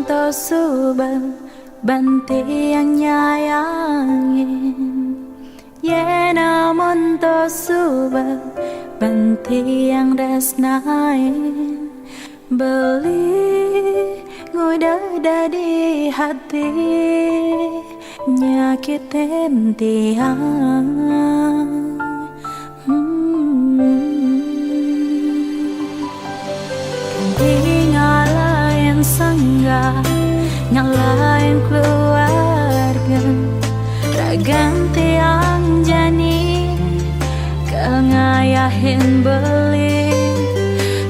to subal banti yang nyayangin. Ye namun to subal banti yang resnain. Beli ngudah di hati nyakitin tiang. Ngalahin sangga, ngalahin keluarga, raganti yang jani, kengayahin beli,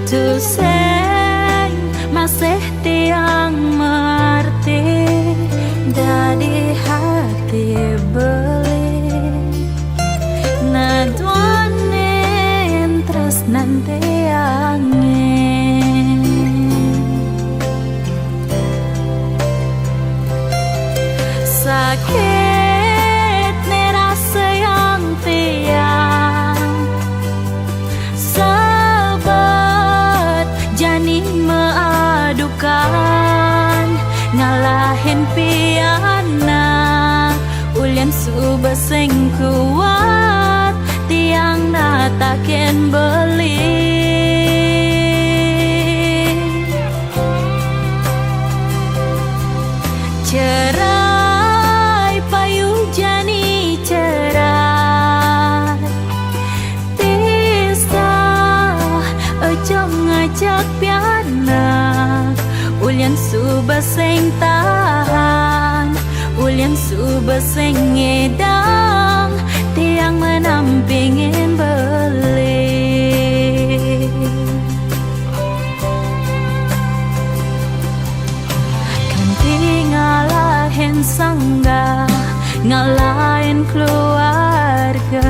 tuseng masih tiang mengerti, dari hati beli, naduanin terus nanti angin. Sakit nih rasa yang tiang, sahabat jani mengadukan, ngalahin piana, ulian subaseng kuat, tiang natakin beli. Cerai payu jani cerai, pisah ojo ngajak piana, ulian subaseng tahan, ulian subaseng ngedang, tiang menampingin beli. Ngalahin sangga, ngalahin keluarga,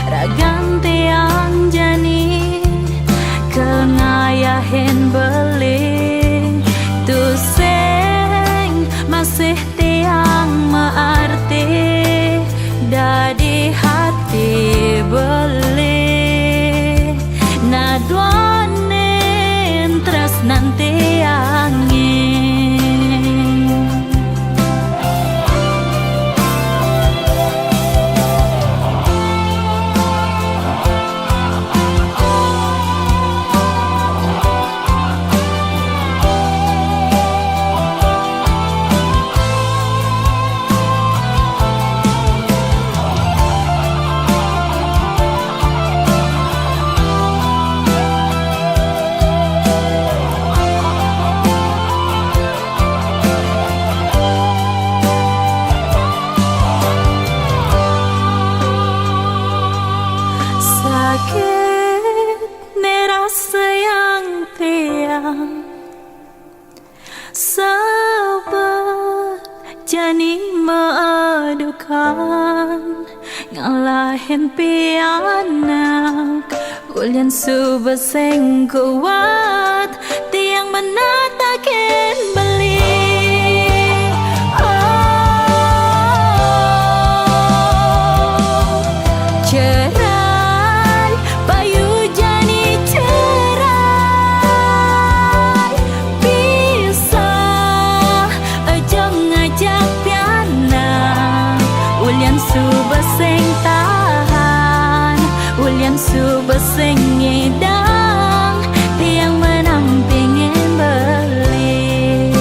raganti yang jani, kengayahin beli, tuseng masih tiang mengerti, dari hati beli, naduanin terus nanti angin. Sakit nih rasa yang tiang, sahabat jani mengadukan, ngalahin piana, ulian subaseng kuat, tiang menatakin beli. Subaseng tahan, ulian subaseng ngedang, tiang menampingin beli.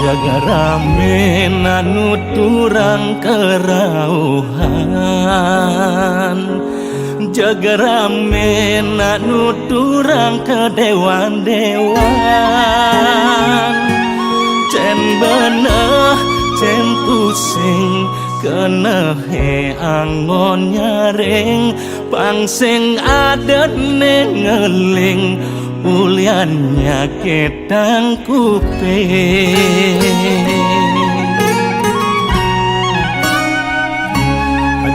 jaga rame nuturang kerauhan, jaga rame nuturang kedewan-dewan. Cen beneh cen pusing kena he angon nyaring pangsing adet ngeling uliannya ketang kuping.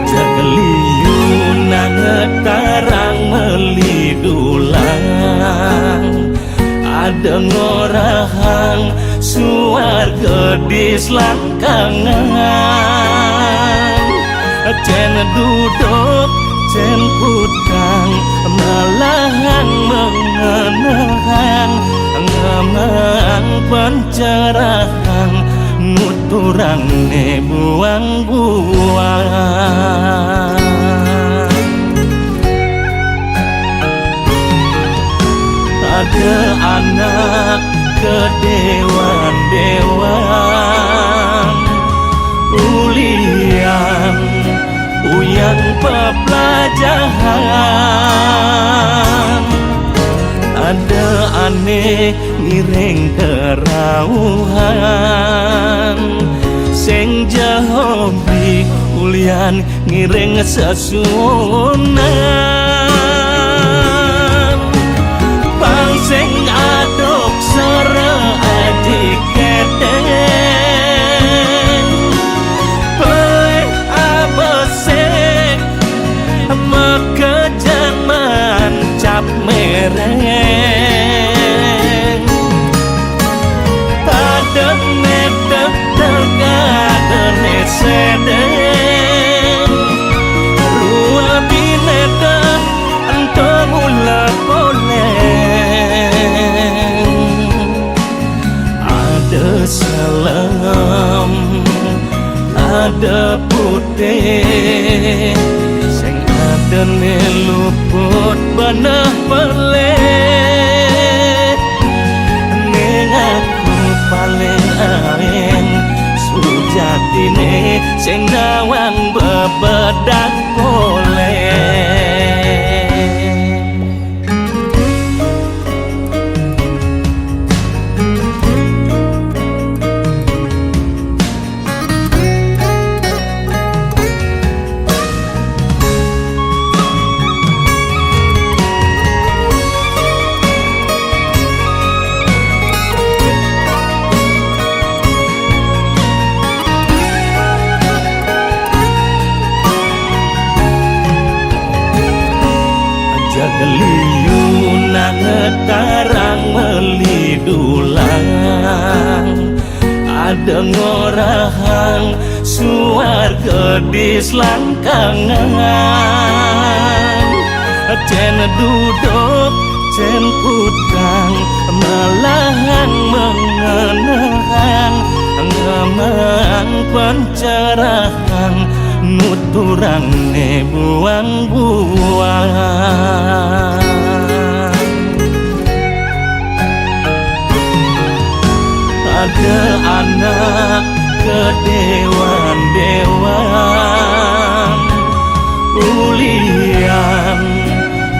Jaga liu nangetarang melidulang, ada ngorahang suarga di selangkangan. Cen duduk cen putang malahang mengenang ngamang pencerahan nuturang ne buang-buang. Ada anak kedewan-dewan ulian uyang pepelajaran. Ada aneh ngiring kerauhan sing jahobi ulian ngiring sesunan. Pangsing aduk sere adik keteng peleh abesek mekejan mancap mereng. Padek nedek tergadene sedeng rua binedek entong ulah poleng. Ada salam ada putih sing ada luput benah peleh. Ning aku paling aeng sujatine sing nawang bebedak boleh. Jaga liu nangetarang melidulang, ada ngorahang suarga di selangkangan. Cen duduk cen putang malahang mengenang ngamang pencerahan nuturang ne buang-buang. Ada anak kedewan-dewan ulian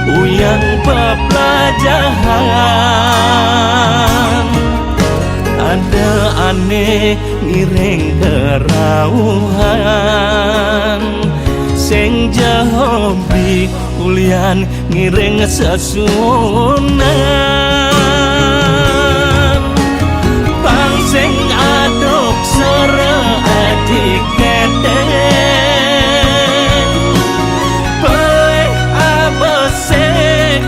uyang pepelajaran. Ada aneh ngiring kerauhan sing jahobi ulian ngiring sesunan. Pangsing aduk sere adik keteng peleh abesek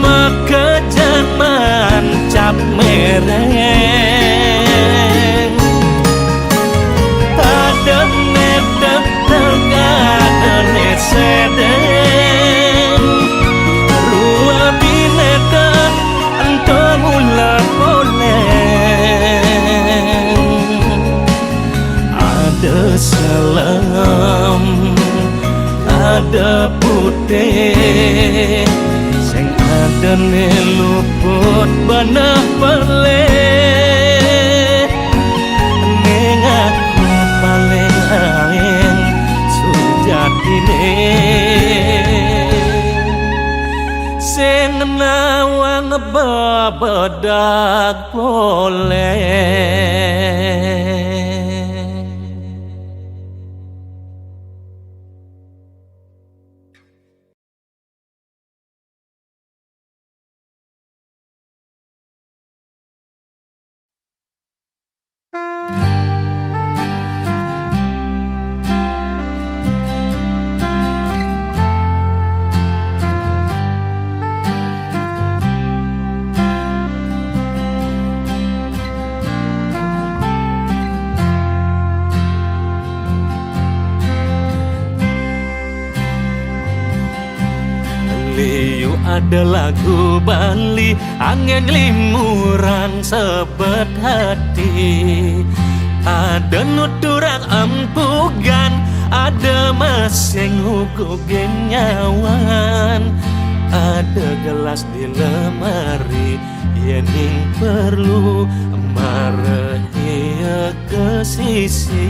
mekejan mancap mereng. Padek nedek tergadene sedeng rua binedek entong ulah poleng. Ada salam ada putih sing ada luput benah peleh. bedak boleh. Liu ada lagu Bali, angin limuran sebet hati. Ada nuturang empugan, ada masing huku genyawan. Ada gelas di lemari, yening perlu marahia ke sisi.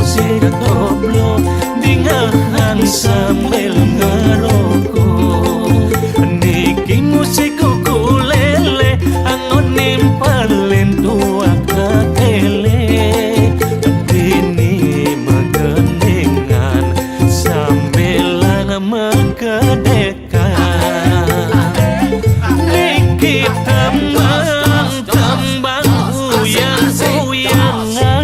Musik koplo dingahan sambil ngerokok. Niki musik ukulele angon nimpalin tua ketele. Dini megeningan sambilan mekedekan. Niki tembang uyang-uyangan.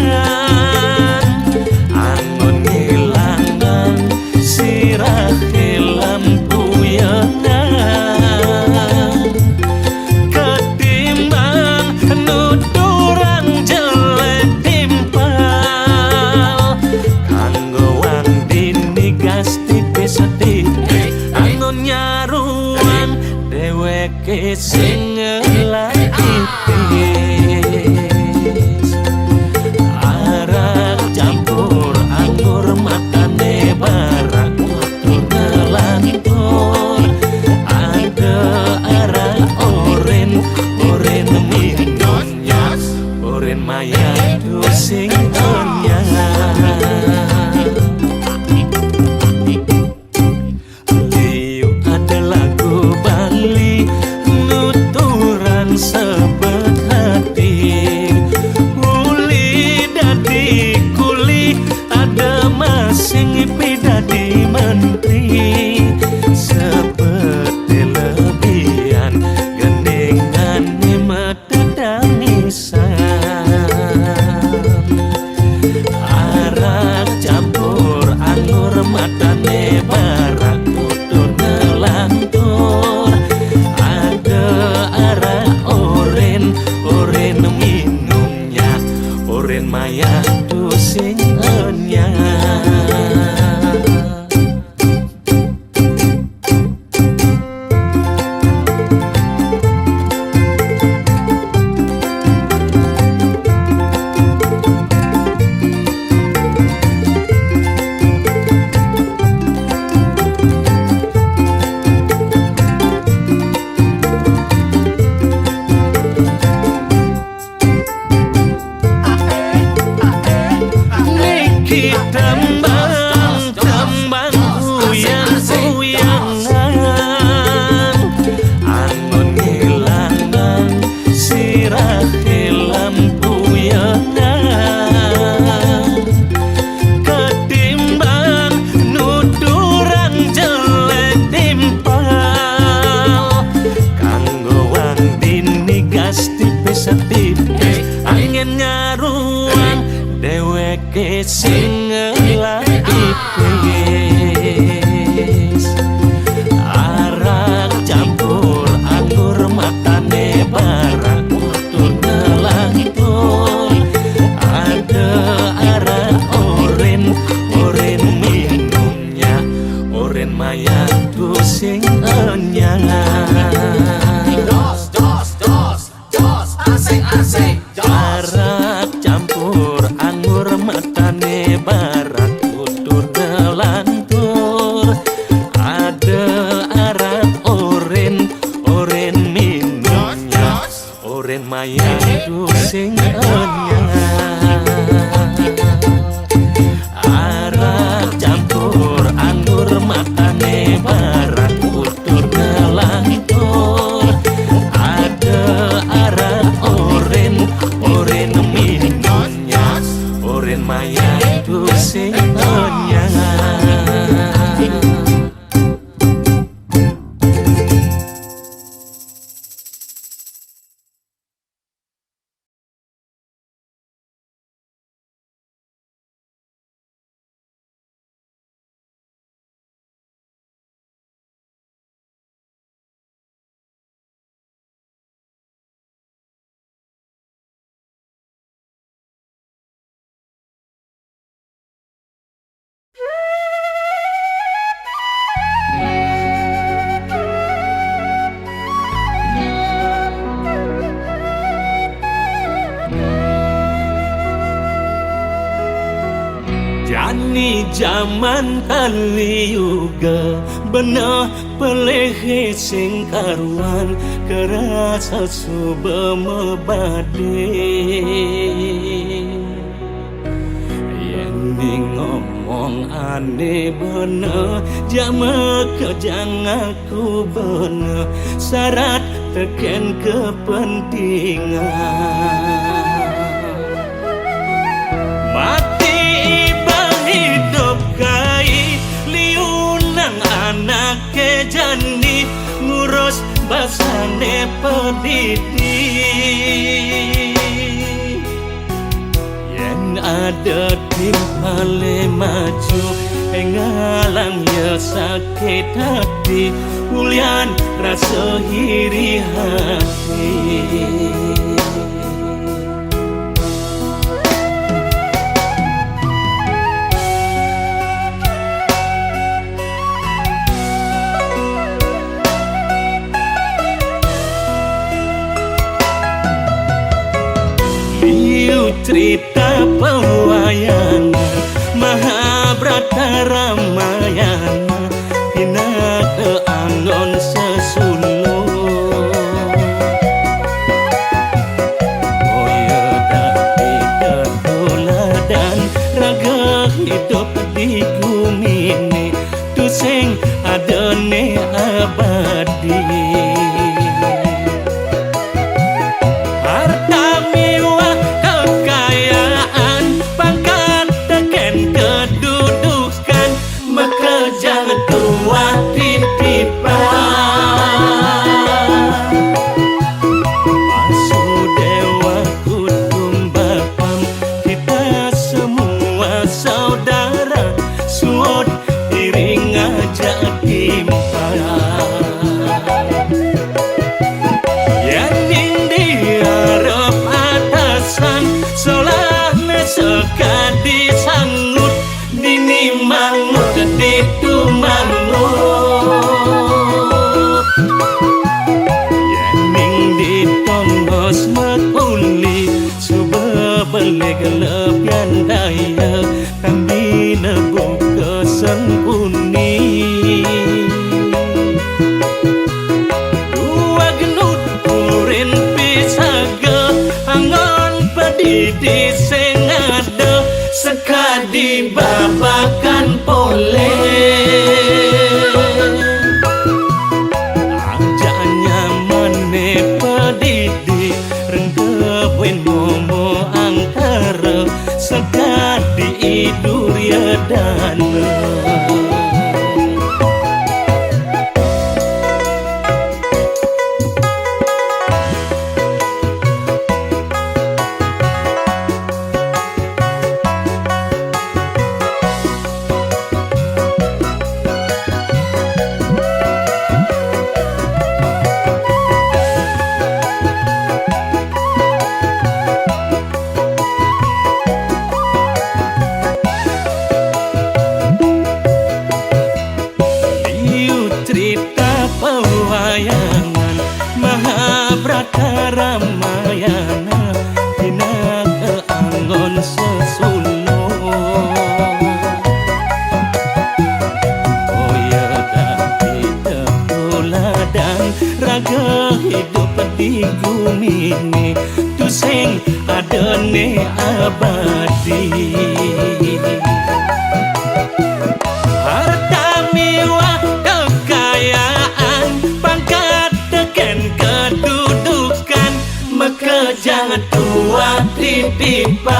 Sing ngelakipis arak campur anggur matane barak tutur ngelantur. Ada arak oren minumnya oren maya sing onyang. Liu ada lagu Bali sebet hati. Uli dadi kuli, ada masing pidadi menteri. Seperti lebihan gendingan mata tangisan. Arak campur anggur matane barak tutur nelantur. Oren minumnya oren maya sing onyang. Tembang uyang-uyangan. Angon ngilangan sirah lempuyangan. Ketimbang nuturang jelek timpal. Kanggo wang dini gas tipis-tipis angin ngaruang deweke sing ngelakipis. Arak campur anggur matane barak tutur ngelantur. Ada arak oren minumnya oren maya sing onyang. Asik arak campur anggur matane barak tutur nelantur. Ada arak oren minumnya oren maya sing onyang. Arak Zaman kali juga benar pelehe sing karuan kerasa suba mebade yen ngomong aneh bener jama kejang aku bener syarat teken kepentingan mati ibang hidup kai liunang anak ke jani ngurus basane pendidik yen ada timpale maju ngalang ya sakit hati ulian rasa iri hati cerita pewayangan Mahabharata Ramayana hina ke angon sesulo boya dati ketuladan raga hidup di bumi ini tusing adone abadi sekadi sangut dini mangut ditu mangut yening ditongos makuli suba beleg lebian daya kami nebu kesengkuni dua genut urin pisaga angon pedidi sekadi babakan pole ajanya mane pedidi rengkewin momo angkara sekadi iduria dana pewayangan Mahabharata Ramayana hina ke angon sesulo boya dati ketuladan raga hidup di bumi ini tusing adone abadi harta mewah jangan tua titipan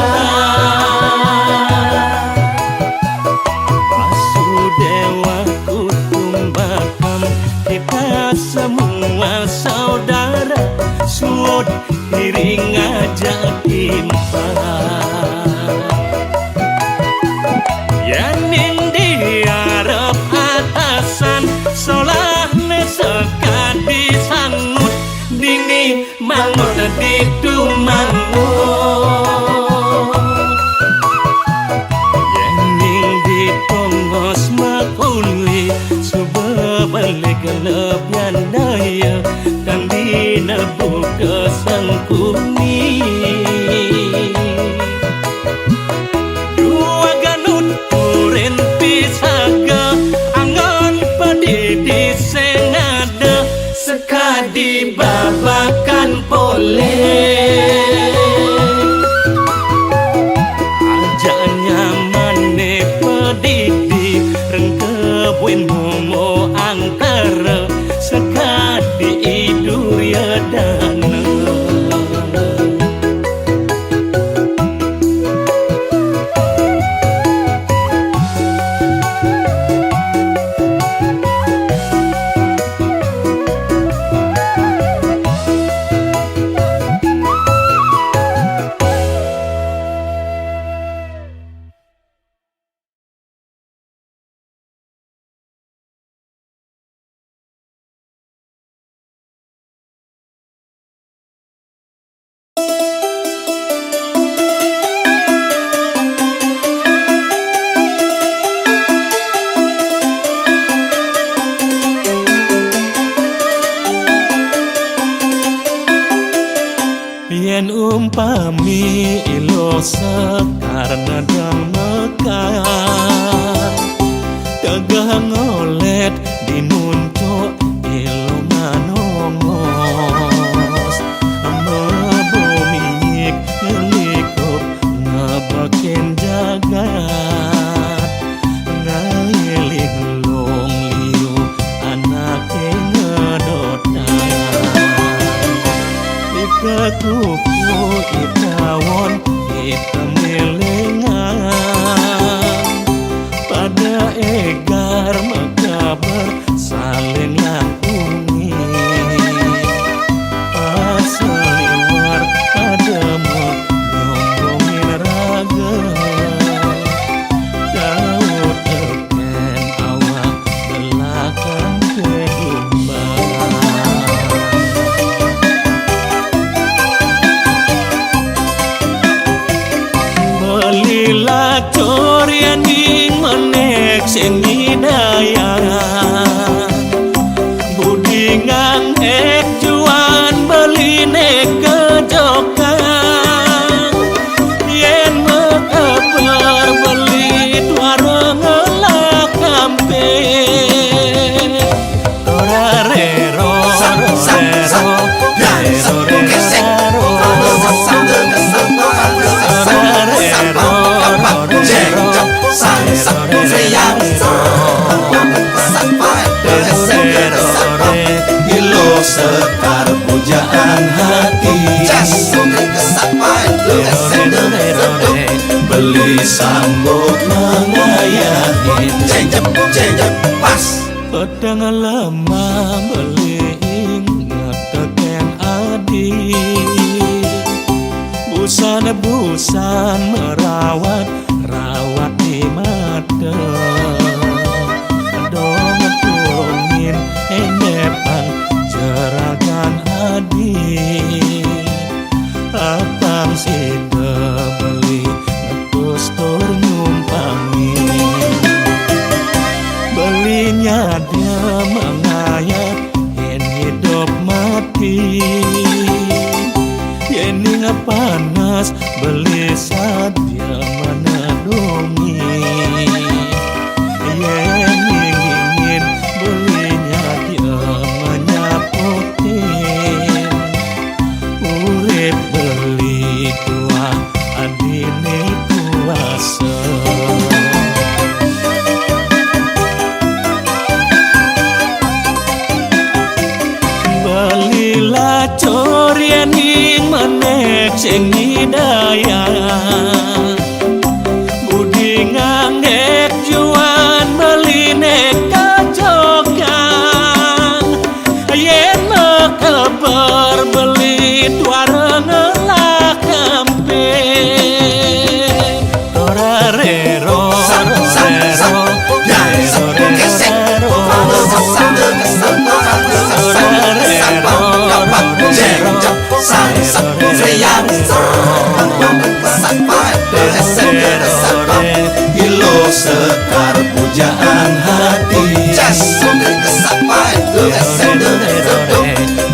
Vasudewa Kutumbakam kita semua saudara sud iring aja timpan yanin diarep atasan solahne sekadi sangut dini mangut ditu mangut yening ditongos makuli suba balik lebian daya kan dinebu kesengkuni dua ganut urin babakan pole ajak nyamane pedidi rengke buen momo angkara sekadi idur ya dana yen umpami ilo sekar nadang mekar tegah ngolet di muncuk ilo manongos mebomik ngelikup ngebakin jagat ngailing long liu anake ngedotan Ikupu itawon kita melengan pada egar makabar saling lakungi paseliwar pada menyombongin raga Daud teken awak belakang kedumbang Lila corianing menek sing hidayaran budi ngang ek juan beline kejokan yen mekabar beli warung ngelak kampe torarero sekar pujaan hati beli sanggup mengayahin pas pedang lemah beli ingat teken adi busan merawat di mata dong tulungin enepang jeragan adi apang sida beli netus tur nyumpangi belinya dia mengayat yen hidup mati yen panas beli sadia menadungi yen ingin belinya dia menyaputin urip beli tua adine kuasa belilah corianing menek sing hidayaran budi ngangek juan beline kajokan yen mekabar beli warung ngelak kampe torarero sekar pujaan hati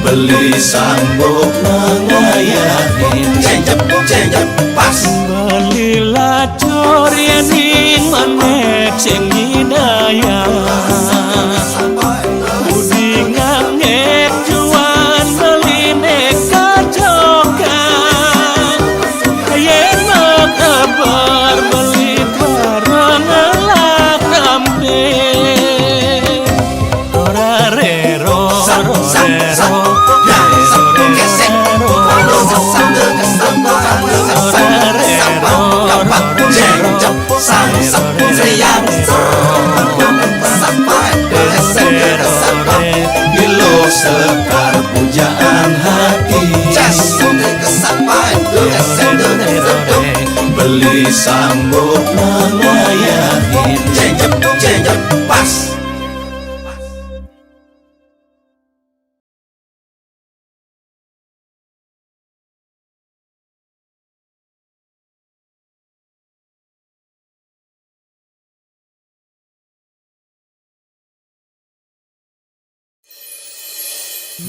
beli sanggup mengayahin pas belilah corianing menek sing hidayaran budi ngangek juan Sekar pujaan hati beli sambut mengayahin cengcep pas.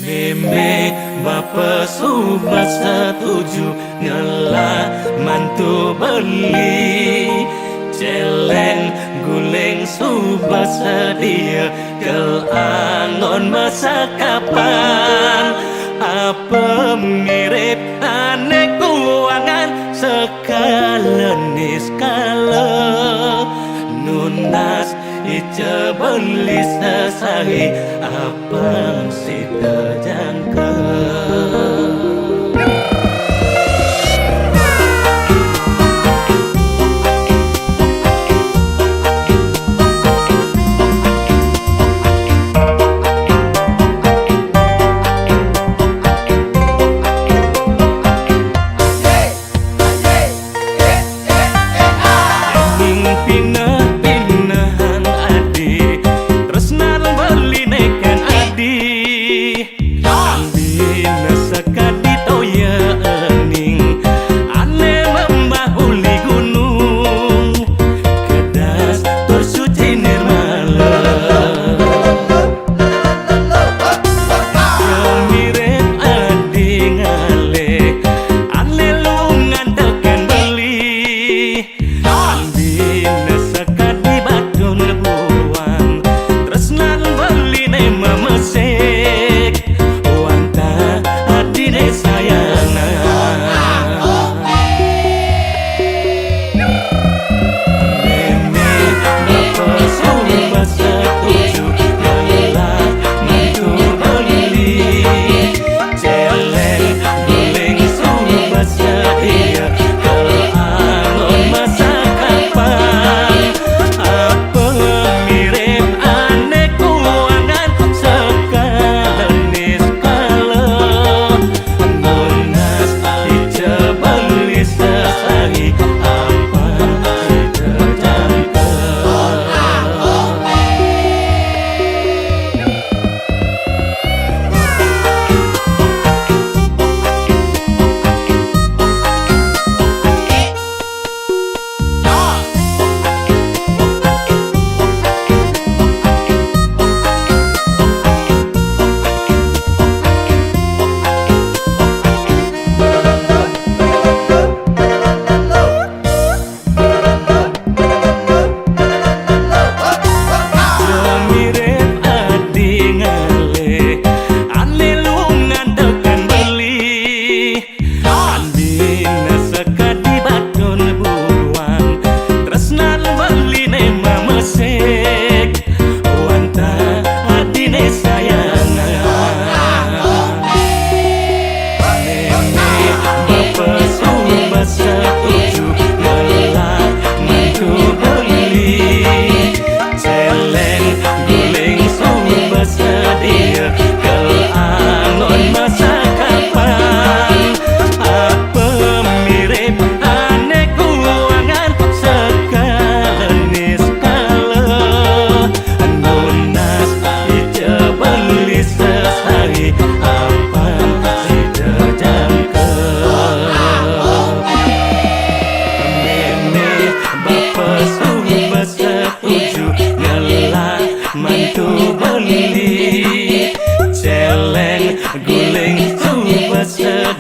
Meme bapak sobat setuju ngelah mantu beli celeng guling sobat sedia kel angon masa kapan apa mirip aneh keuangan sekalenis kala nunas ica beli sesahi abang si terjangka.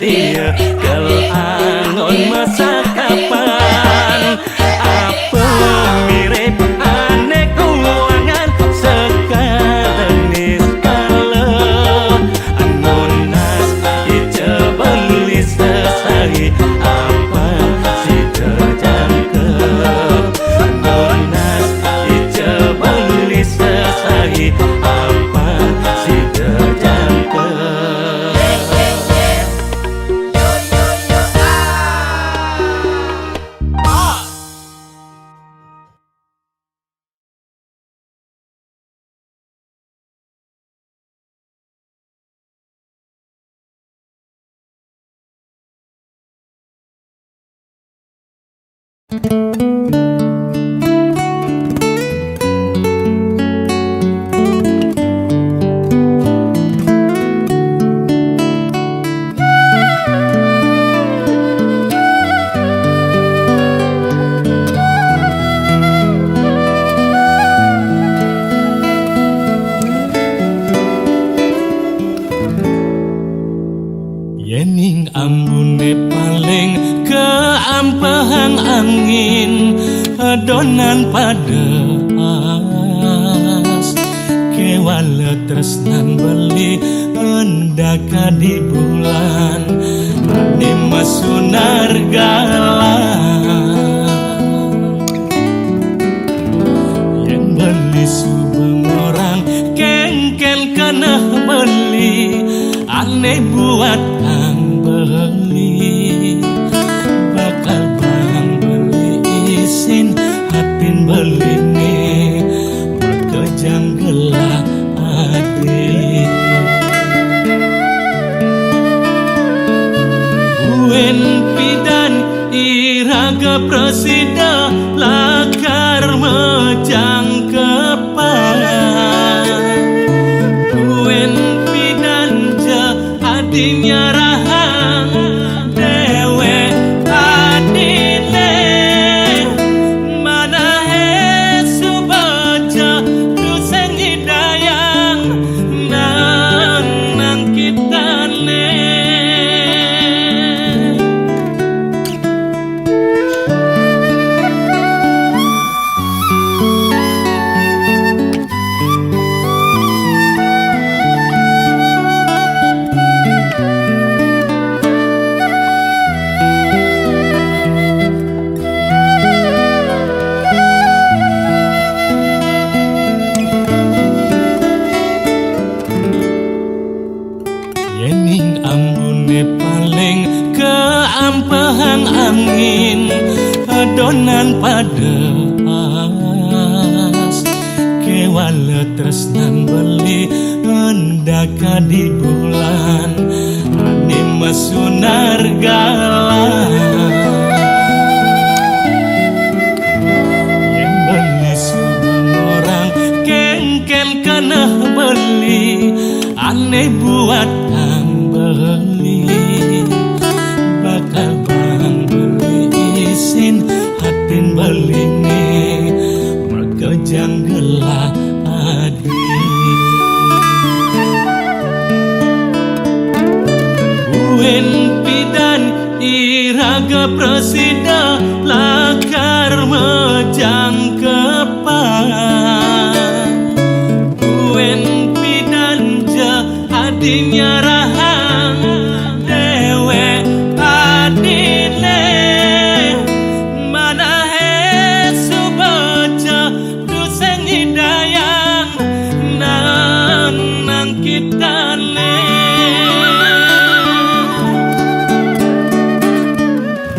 dia kalau angon masa kapan apa mirip aneh keuangan sekarang nih kalau anonas ica beli sesari apa si terjangka anonas ica beli sesari apa si terjangka Yening ambune paling keampehang angin adonan padas kewala tresnan beli endaka di bulan ane masunar galang yen beli subeng orang kengkel kana beli ane buat ang beli bakal bang beli isin hatin beli nih berkejang gelap adik Buen pidan iraga presida lakar mejang kepan Buen pidan ja adinya rahang dewe adile mana hesu baca duseng hidayang nang kita Yening ambune paling keampehang angin adonan padas kewala tresnan beli endaka di bulan ane masunar galang yen beli subeng orang kengkel kana beli ane buat ang beli bakal bang beli isin hatin beli nih berkejang gelap adik Buen pidan iraga presida lakar mejang kepan Buen pidan ja adinya rahang dewe adile mana hesu baca duseng hidayang nang kita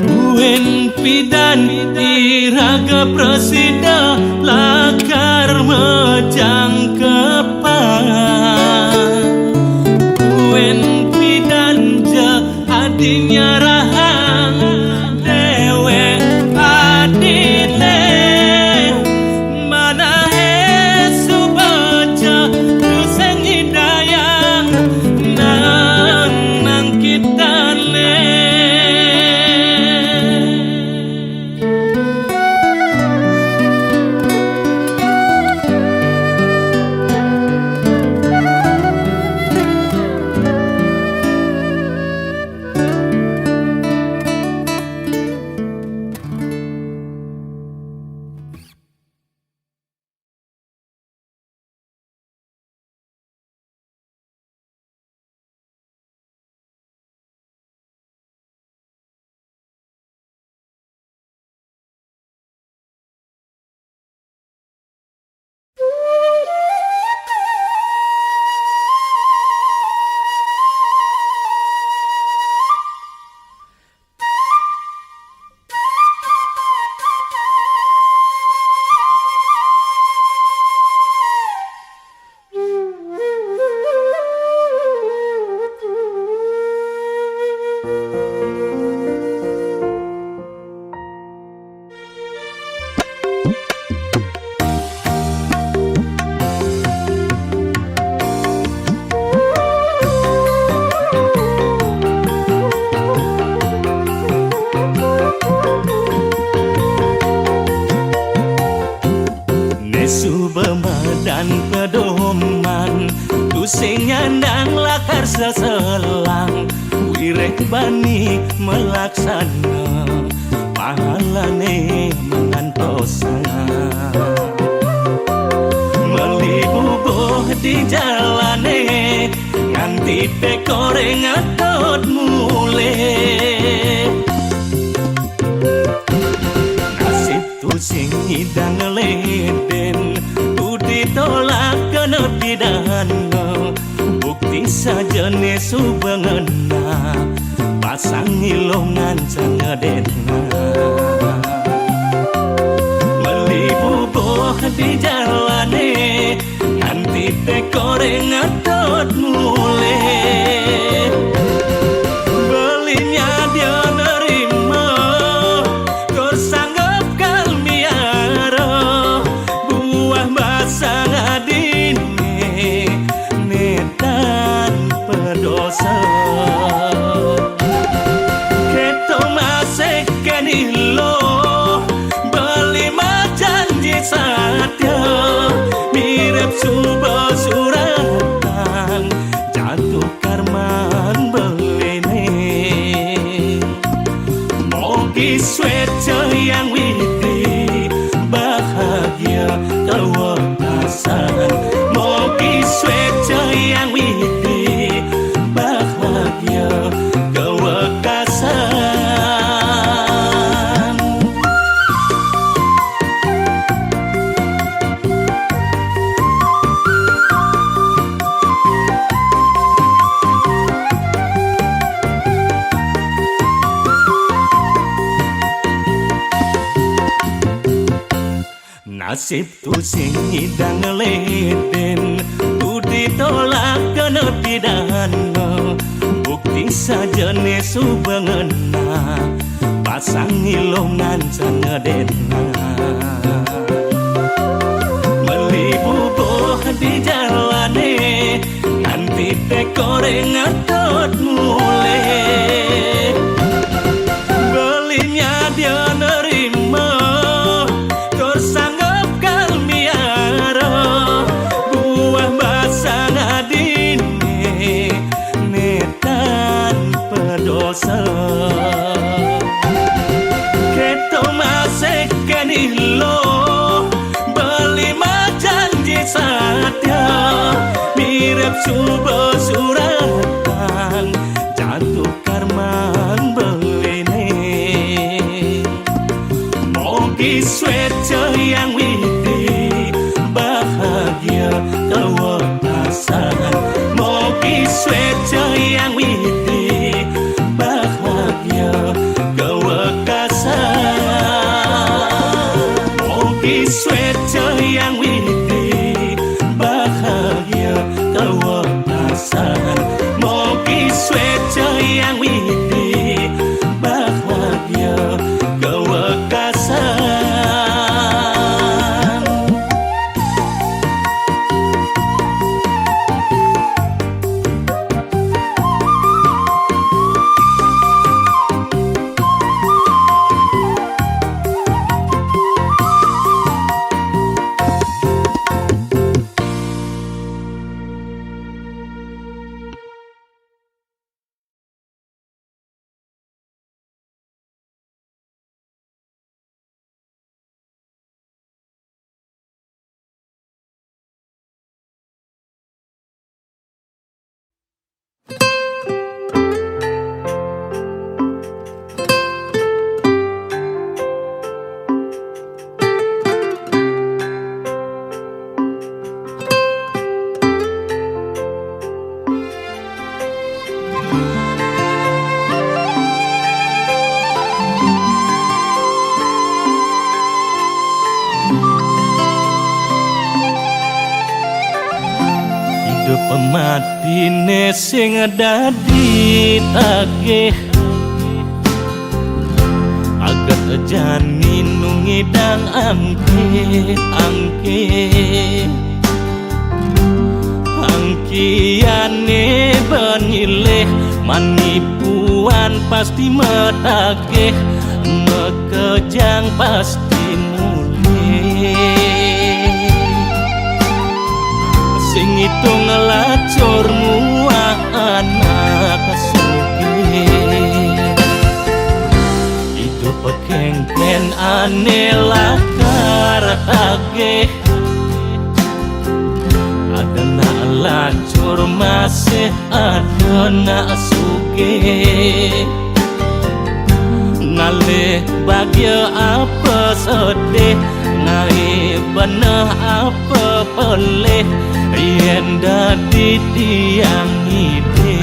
Buen pidan iraga presida lakar mejang kepan Buen pidan ja adinya rahang dewe adile mana hesu baca duseng hidayang nang kita Bali nyandang lakar seselang wireh bani melaksana pahalane mengantosan melibubuh di jalane nganti tekore ngatot mulai nasib tu sing ngidang leden tu ditolak kena pidana bukti sajane subengena pasang ilongan sangadena melibubuh di jalane nganti tekore ngatot mulai belinya dia nerima kor sanggup kalmiara buah basang adine netan pedosa keto masih kenilo beli janji satya mirip subuh suratan jatuh karman belene mogi swetcha yang witi bahagia kewakasan mogi swetcha yang witi bahagia kewakasan nasib tu sing ngidang leden tu ditolak kena pidana bukti sajane subengena pasang ilongan sangadena melibubuh di jalane nganti tekore ngatot mulai belinya dia nerima kor sanggup kalmiara buah basang adine netan pedosa keto masih kenilo beli janji satya mirip subuh suratan jatuh karman belene mogi swetcha yang witi bahagia kewakasan mogi swetcha yang witi bahagia kewakasan mogi swetcha yang witi bahagia kewakasan mogi swetcha yang witi bahagia kewakasan pematine sing dadi tagih agak jani nungidang angke angkiane benileh manipuan pasti metagih mekejang pasti mulih sing ngitung ngelacur muak anak sugih hidup kengken aneh lakar ageh adana lacur masih adana sugih ngalih bahagia apa sedih ngai benah apa pelih yen dadi tiang ide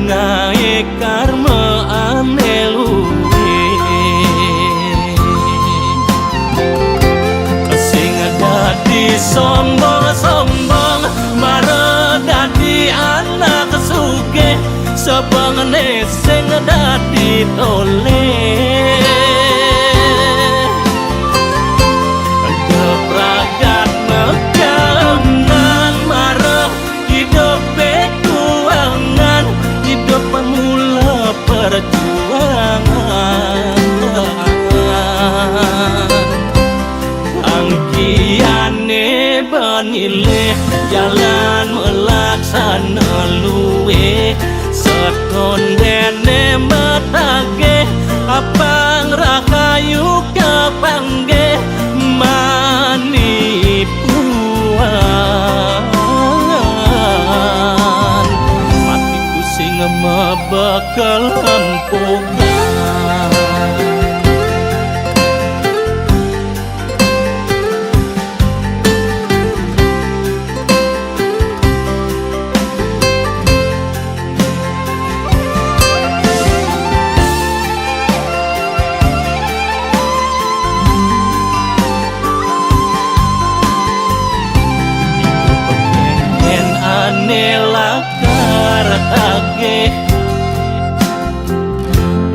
ngai karma ane luwe sing dadi sombong-sombong mara dadi anak sugih sebangane sing dadi toleh kepragat megangan marah hidup bekuangan hidup pemula perjuangan angkiane banileh jalan melaksana luwe seton dene metage apang rakayu kepangge manipuan matiku sing mabakal ampungan lakar ageh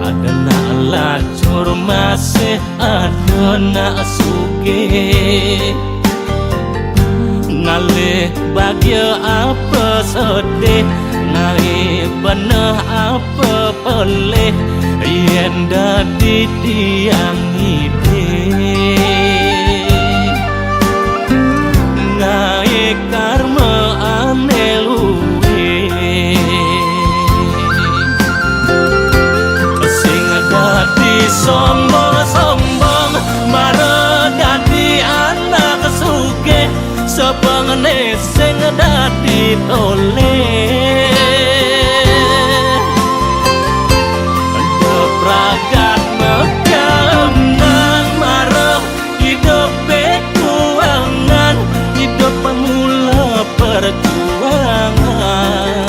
adana lacur masih adana sugih ngalih bahagia apa sedih ngai benah apa pelih yen dadi tiang ide ngai karma ane luwe sing dadi sombong-sombong mara dadi anak sugih sebangane sing dadi toleh kepragat megangan marah hidup bekuangan hidup pemula perjuangan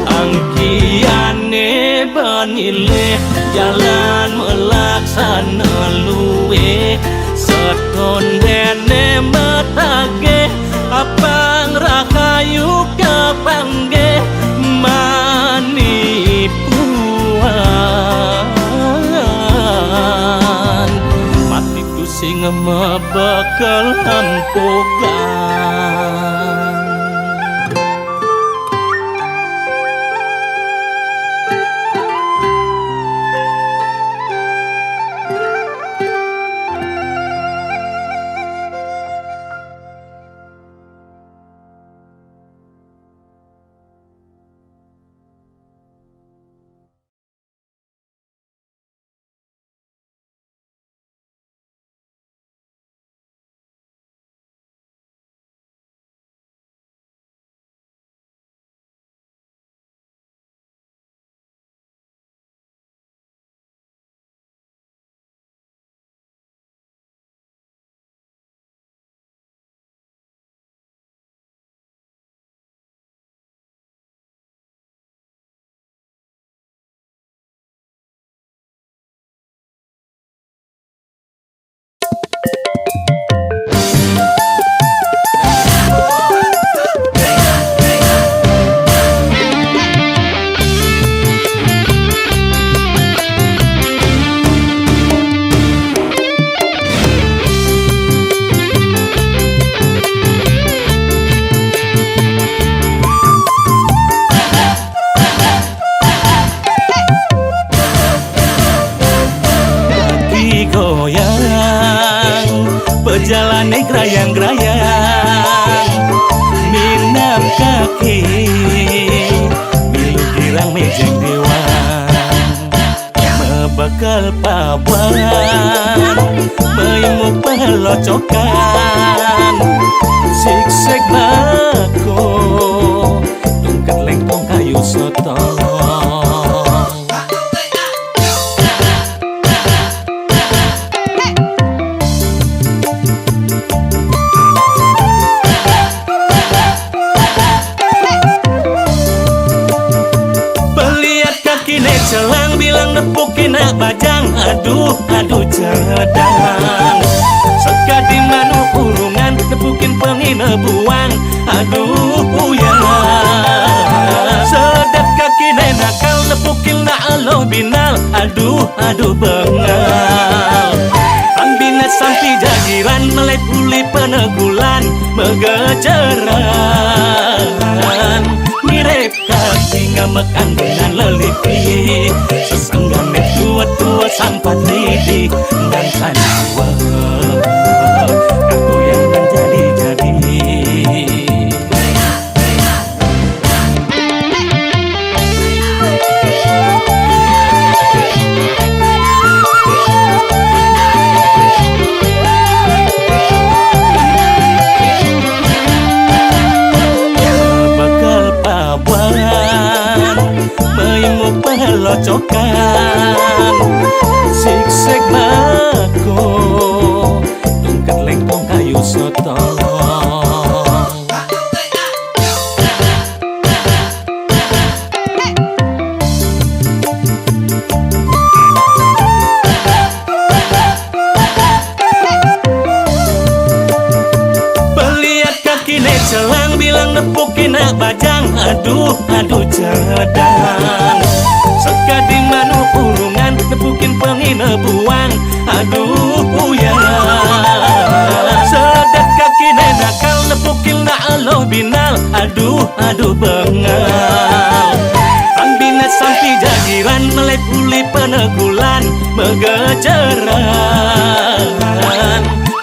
angkiane banileh jalan melaksana luwe seton dene metage apang rakayu kepangge manipuan matiku sing mabakal ampungan Bejalane grayang-grayang minap kaki milu girang mejeng dewang mebekal pabuan meimu pelocokan siksek bako tungkat lengkong kayu sotong. Celang bilang nepukin nak bajang, aduh cedang. Sekadi manu kurungan nepukin pengina buang, aduh ya. Sedap kaki nakal nepukin nak alo binal, aduh bengal. Ambina sampai jagiran melek uli penegulan megejeran. Mirip kaki ngamekan dengan lelipi sesenggan tua sampat lidi dan sanawa aku yang menjadi-jadi. Pelocokan siksek bako tungkat lengkong kayu sotong. Peliat kaki celang bilang nepukin nak bajang, aduh cedang. Sekadi manu kurungan nepukin pengina buang, aduh ya. Sedap kaki nakal nepukin nak alo binal, aduh bengal. Ambina sampai jagiran melek uli penegulan megejeran.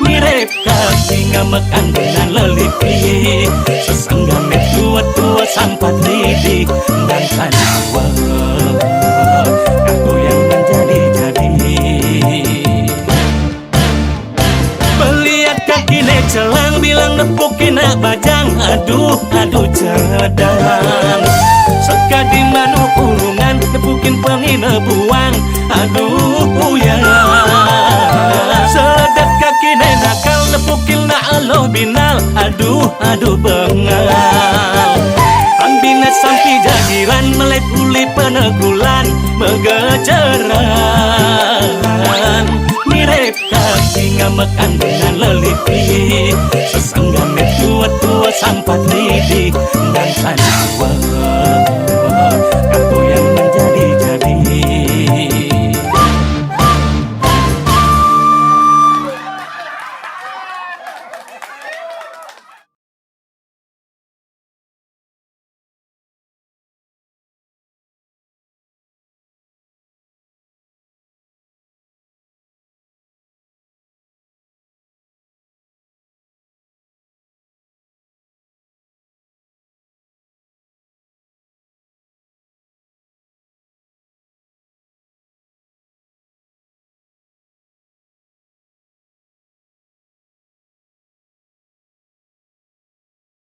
Mirip kaki ngamekan dengan lelipi sesenggan tua sampat lidi dan sanawa aku yang menjadi-jadi. Melihat kaki celang bilang nepukin nak bajang, aduh cedang. Sekadi manu kurungan nepukin pengina buang, aduh ya. Sedap kaki nakal nepukin nak alo binal, aduh bengal. Ambina sampai jagiran melek uli penegulan megejeran. Mirip kaki ngamekan dengan lelipi sesenggan